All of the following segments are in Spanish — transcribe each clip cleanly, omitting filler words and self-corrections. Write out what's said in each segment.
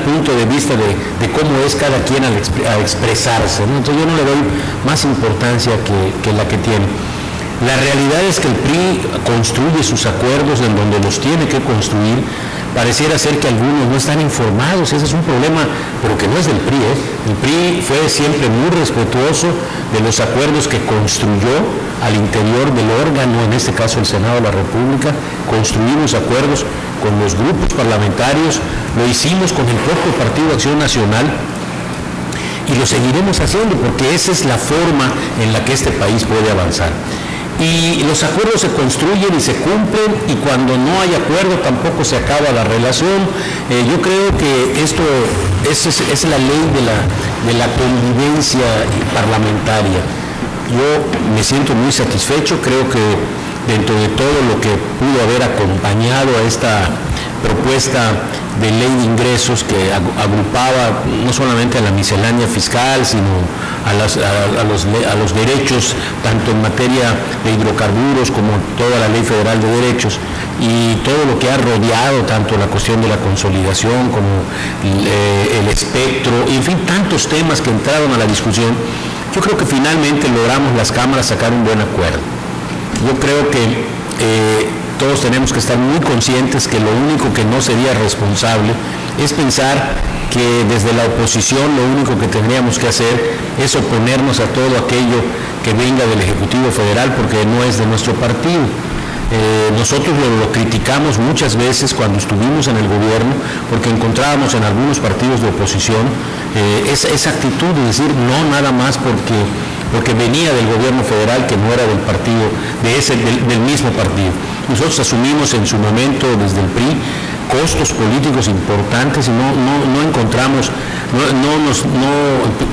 punto de vista de cómo es cada quien al expresarse, ¿no? Entonces yo no le doy más importancia que la que tiene. La realidad es que el PRI construye sus acuerdos en donde los tiene que construir. Pareciera ser que algunos no están informados, ese es un problema, pero que no es del PRI, ¿eh? El PRI fue siempre muy respetuoso de los acuerdos que construyó al interior del órgano, en este caso el Senado de la República. Construimos acuerdos con los grupos parlamentarios, lo hicimos con el propio Partido Acción Nacional y lo seguiremos haciendo porque esa es la forma en la que este país puede avanzar. Y los acuerdos se construyen y se cumplen, y cuando no hay acuerdo tampoco se acaba la relación. Yo creo que esto es la ley de la convivencia parlamentaria. Yo me siento muy satisfecho, creo que dentro de todo lo que pudo haber acompañado a esta propuesta de ley de ingresos que agrupaba no solamente a la miscelánea fiscal, sino a los derechos, tanto en materia de hidrocarburos como toda la Ley Federal de Derechos, y todo lo que ha rodeado tanto la cuestión de la consolidación como el espectro, y en fin, tantos temas que entraron a la discusión. Yo creo que finalmente logramos las cámaras sacar un buen acuerdo. Yo creo que todos tenemos que estar muy conscientes que lo único que no sería responsable es pensar que desde la oposición lo único que tendríamos que hacer es oponernos a todo aquello que venga del Ejecutivo Federal, porque no es de nuestro partido. Nosotros lo criticamos muchas veces cuando estuvimos en el gobierno, porque encontrábamos en algunos partidos de oposición esa actitud de decir no nada más porque venía del gobierno federal, que no era del partido, del mismo partido. Nosotros asumimos en su momento desde el PRI costos políticos importantes y no encontramos, no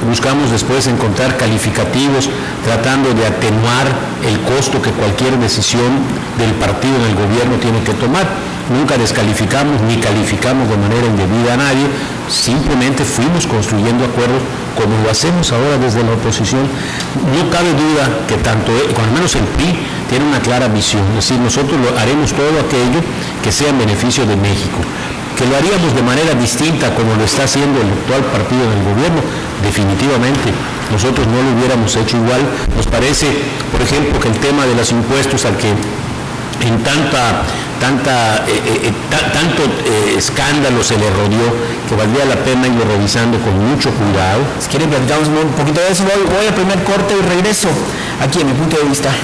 buscamos después encontrar calificativos tratando de atenuar el costo que cualquier decisión del partido en el gobierno tiene que tomar. Nunca descalificamos ni calificamos de manera indebida a nadie, simplemente fuimos construyendo acuerdos como lo hacemos ahora desde la oposición. No cabe duda que tanto, al menos el PRI, tiene una clara visión, es decir, nosotros haremos todo aquello que sea en beneficio de México. Que lo haríamos de manera distinta como lo está haciendo el actual partido en el gobierno, definitivamente. Nosotros no lo hubiéramos hecho igual. Nos parece, por ejemplo, que el tema de los impuestos al que en tanto escándalo se le rodeó, que valdría la pena irlo revisando con mucho cuidado. Si quieren platicamos un poquito de eso, voy al primer corte y regreso aquí en mi punto de vista.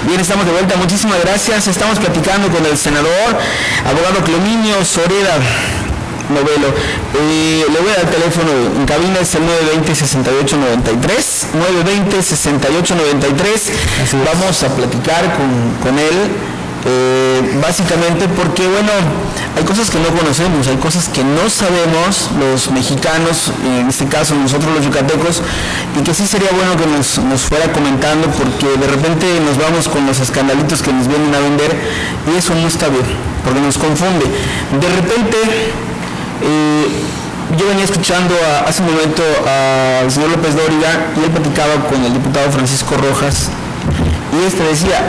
Bien, estamos de vuelta, muchísimas gracias. Estamos platicando con el senador, abogado Clominio Zoreda Novelo. Le voy a dar el teléfono en cabina, es el 920-6893, 920-6893. Vamos a platicar con él, básicamente porque, bueno, hay cosas que no conocemos, hay cosas que no sabemos los mexicanos, en este caso nosotros los yucatecos, y que sí sería bueno que nos fuera comentando, porque de repente nos vamos con los escandalitos que nos vienen a vender, y eso no está bien, porque nos confunde. De repente, yo venía escuchando hace un momento al señor López Dóriga, y él platicaba con el diputado Francisco Rojas, y decía,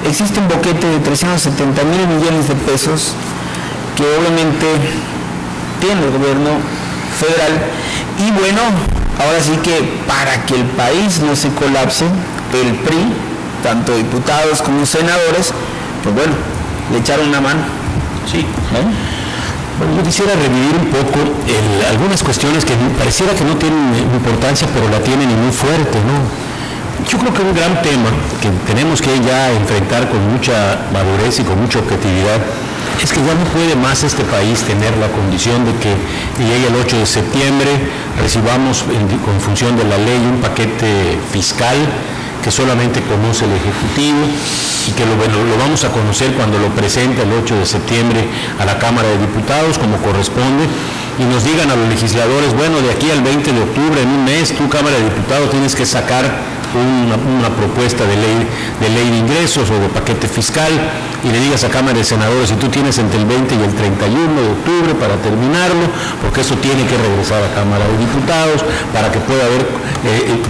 existe un boquete de 370,000 millones de pesos que obviamente tiene el gobierno federal, y bueno, ahora sí que para que el país no se colapse, el PRI, tanto diputados como senadores, pues bueno, le echaron una mano. Sí. Bueno, yo quisiera revivir un poco algunas cuestiones que pareciera que no tienen importancia, pero la tienen y muy fuerte, ¿no? Yo creo que un gran tema que tenemos que ya enfrentar con mucha madurez y con mucha objetividad es que ya no puede más este país tener la condición de que llegue el 8 de septiembre, recibamos con función de la ley un paquete fiscal que solamente conoce el Ejecutivo y que lo vamos a conocer cuando lo presente el 8 de septiembre a la Cámara de Diputados como corresponde, y nos digan a los legisladores, bueno, de aquí al 20 de octubre, en un mes, tu Cámara de Diputados tienes que sacar una propuesta de ley de ingresos o de paquete fiscal, y le digas a Cámara de Senadores, si tú tienes entre el 20 y el 31 de octubre para terminarlo, porque eso tiene que regresar a Cámara de Diputados para que pueda haber,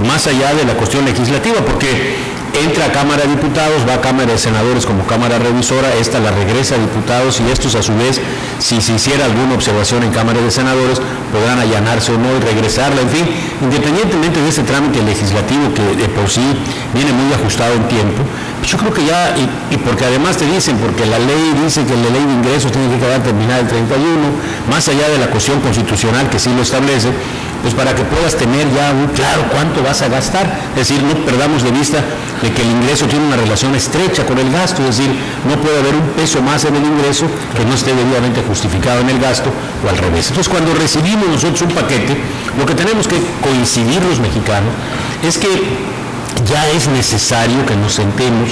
más allá de la cuestión legislativa, porque entra a Cámara de Diputados, va a Cámara de Senadores como Cámara Revisora, esta la regresa a Diputados y estos a su vez, si se hiciera alguna observación en Cámara de Senadores, podrán allanarse o no y regresarla, en fin, independientemente de este trámite legislativo que de por sí viene muy ajustado en tiempo, yo creo que ya, y porque además te dicen, porque la ley dice que la ley de ingresos tiene que quedar terminada el 31, más allá de la cuestión constitucional que sí lo establece, pues para que puedas tener ya muy claro cuánto vas a gastar, es decir, no perdamos de vista de que el ingreso tiene una relación estrecha con el gasto, es decir, no puede haber un peso más en el ingreso que no esté debidamente justificado en el gasto o al revés. Entonces, cuando recibimos nosotros un paquete, lo que tenemos que coincidir los mexicanos es que ya es necesario que nos sentemos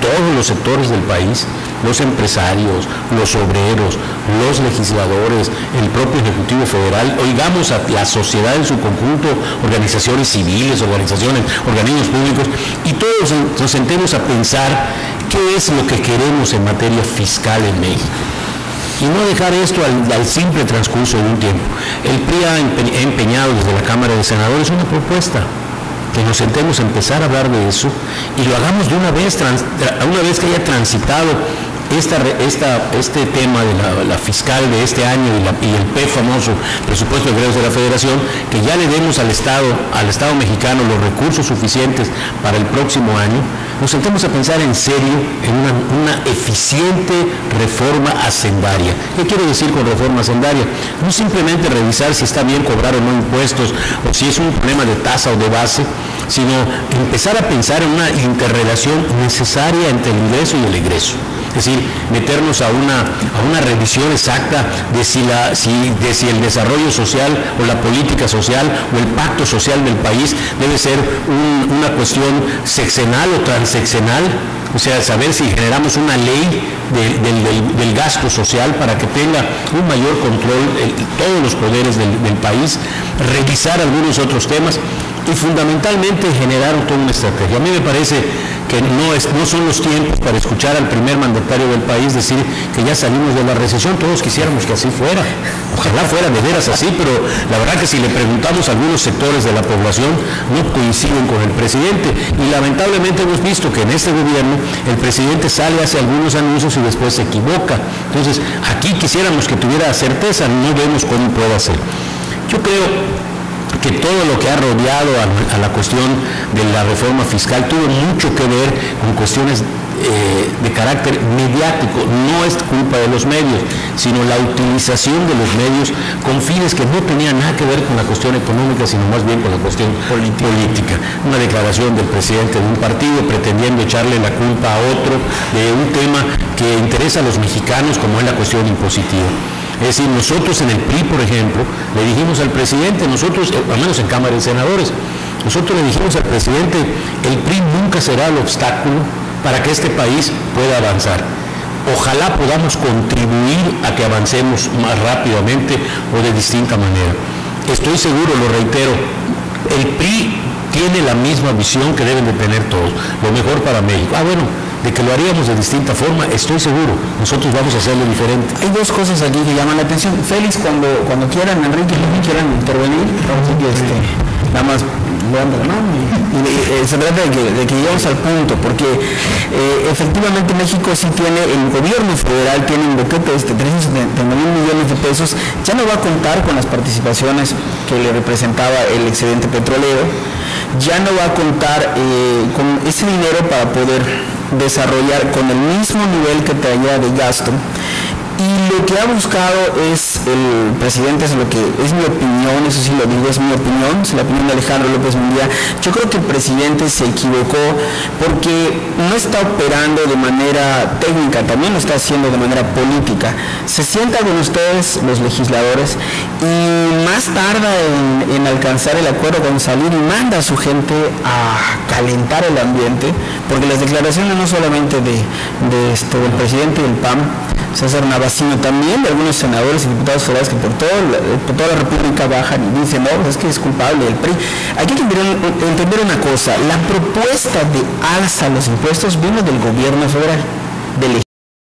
todos los sectores del país, los empresarios, los obreros, los legisladores, el propio Ejecutivo Federal, oigamos a la sociedad en su conjunto, organizaciones civiles, organismos públicos, y todos nos sentemos a pensar qué es lo que queremos en materia fiscal en México. Y no dejar esto al simple transcurso de un tiempo. El PRI ha empeñado desde la Cámara de Senadores una propuesta, que nos sentemos a empezar a hablar de eso y lo hagamos de una vez que haya transitado este tema de la fiscal de este año y el famoso presupuesto de egresos de la Federación, que ya le demos al Estado mexicano los recursos suficientes para el próximo año, nos sentemos a pensar en serio en una eficiente reforma hacendaria. ¿Qué quiero decir con reforma hacendaria? No simplemente revisar si está bien cobrar o no impuestos, o si es un problema de tasa o de base, sino empezar a pensar en una interrelación necesaria entre el ingreso y el egreso. Es decir, meternos a una revisión exacta de si el desarrollo social o la política social o el pacto social del país debe ser una cuestión sexenal o transeccional, o sea, saber si generamos una ley del gasto social para que tenga un mayor control todos los poderes del país, revisar algunos otros temas y fundamentalmente generar toda una estrategia. A mí me parece que no son los tiempos para escuchar al primer mandatario del país decir que ya salimos de la recesión. Todos quisiéramos que así fuera, ojalá fuera de veras así, pero la verdad que si le preguntamos a algunos sectores de la población no coinciden con el presidente, y lamentablemente hemos visto que en este gobierno el presidente sale, hace algunos anuncios y después se equivoca. Entonces aquí quisiéramos que tuviera certeza, no vemos cómo puede hacer. Yo creo que todo lo que ha rodeado a la cuestión de la reforma fiscal tuvo mucho que ver con cuestiones de carácter mediático. No es culpa de los medios, sino la utilización de los medios con fines que no tenían nada que ver con la cuestión económica, sino más bien con la cuestión política. Una declaración del presidente de un partido pretendiendo echarle la culpa a otro de un tema que interesa a los mexicanos, como es la cuestión impositiva. Es decir, nosotros en el PRI, por ejemplo, le dijimos al presidente, nosotros, al menos en Cámara de Senadores, nosotros le dijimos al presidente, el PRI nunca será el obstáculo para que este país pueda avanzar. Ojalá podamos contribuir a que avancemos más rápidamente o de distinta manera. Estoy seguro, lo reitero, el PRI tiene la misma visión que deben de tener todos, lo mejor para México. Bueno, de que lo haríamos de distinta forma, estoy seguro, nosotros vamos a hacerlo diferente. Hay dos cosas aquí que llaman la atención. Félix, cuando quieran, Enrique, quieran intervenir, nada más levanta la mano y se trata de que lleguemos al punto, porque efectivamente México sí tiene, el gobierno federal tiene un boquete de 370 mil millones de pesos, ya no va a contar con las participaciones que le representaba el excedente petrolero, ya no va a contar con ese dinero para poder desarrollar con el mismo nivel que traía de gasto. Y lo que ha buscado es el presidente, es lo que es mi opinión, eso sí lo digo, es mi opinión, es la opinión de Alejandro López Munguía. Yo creo que el presidente se equivocó porque no está operando de manera técnica, también lo está haciendo de manera política. Se sienta con ustedes, los legisladores, y más tarda en alcanzar el acuerdo con salir y manda a su gente a calentar el ambiente, porque las declaraciones no solamente del presidente del PAN, César Navacino, también de algunos senadores y diputados federales que por toda la República bajan y dicen, no, es que es culpable el PRI. Hay que entender una cosa, la propuesta de alza a los impuestos vino del gobierno federal, del